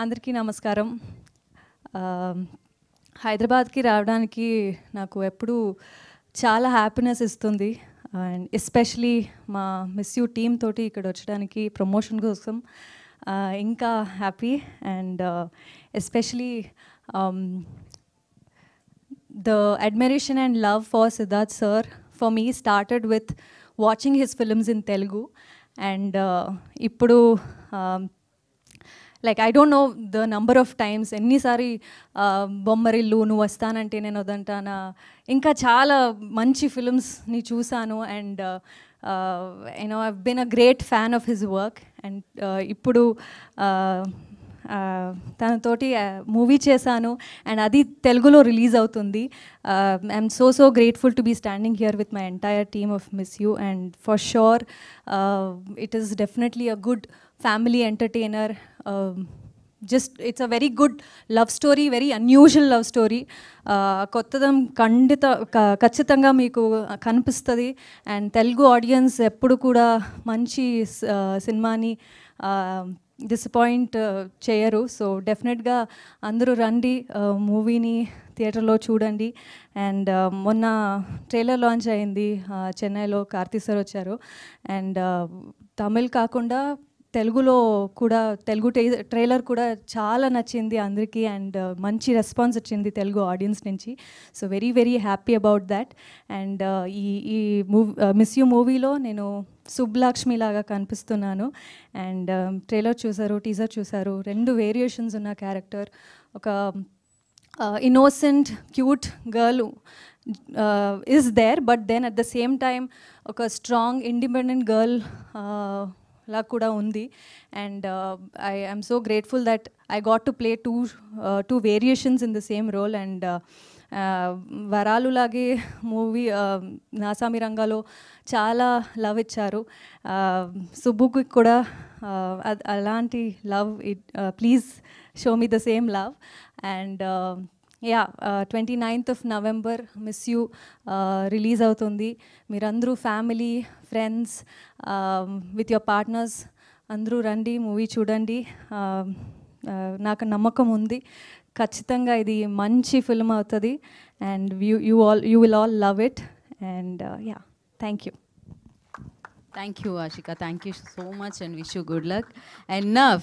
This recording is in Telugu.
అందరికీ నమస్కారం. హైదరాబాద్కి రావడానికి నాకు ఎప్పుడూ చాలా హ్యాపీనెస్ ఇస్తుంది. అండ్ ఎస్పెషలీ మా మిస్ యూ టీమ్ తోటి ఇక్కడ వచ్చడానికి ప్రమోషన్ కోసం ఇంకా happy. And especially the admiration and love for Siddharth sir for me started with watching his films in Telugu, and ippudu like I don't know the number of times ennisari bommarillu nu vastanante nenu odantana inka chaala manchi films ni chusanu, and you know, I've been a great fan of his work. And ippudu తనతోటి మూవీ చేశాను అండ్ అది తెలుగులో రిలీజ్ అవుతుంది. I'm so grateful to be standing here with my entire team of miss you, and for sure it is definitely a good family entertainer. Just it's a very good love story, very unusual love story. కొత్తదం ఖచ్చితంగా మీకు కనిపిస్తుంది. అండ్ తెలుగు ఆడియన్స్ ఎప్పుడు కూడా మంచి సినిమాని డిసప్పాయింట్ చేయరు. సో డెఫినెట్గా అందరూ రండి, మూవీని థియేటర్లో చూడండి. అండ్ మొన్న ట్రైలర్ లాంచ్ అయింది చెన్నైలో, కార్తీ సార్ వచ్చారు. అండ్ తమిళ్ కాకుండా తెలుగులో కూడా తెలుగు ట్రైలర్ కూడా చాలా నచ్చింది అందరికీ, అండ్ మంచి రెస్పాన్స్ వచ్చింది తెలుగు ఆడియన్స్ నుంచి. So very happy about that. And ఈ మూవీ మిస్ యూ మూవీలో నేను సుబ్బలక్ష్మి లాగా కనిపిస్తున్నాను. అండ్ ట్రైలర్ చూసారు, టీజర్ చూసారు, 2 వేరియేషన్స్ ఉన్న క్యారెక్టర్. ఒక innocent cute girl is there, but then at the same time ఒక స్ట్రాంగ్ ఇండిపెండెంట్ గర్ల్ లా కూడా ఉంది. And I am so grateful that I got to play two variations in the same role. And వరాలులాగే మూవీ నాసామి రంగాలో చాలా లవ్ ఇచ్చారు. సుబ్బుకి కూడా అలాంటి love, please show me the same love. And yeah 29th of November miss you release అవుతుంది. మీరందరూ family, friends, with your partners అందరూ రండి, మూవీ చూడండి. నాకు నమ్మకం ఉంది ఖచ్చితంగా ఇది మంచి ఫిల్మ్ అవుతుంది. And you will all love it. And yeah, thank you. Thank you, Ashika. Thank you so much and wish you good luck. And Nav,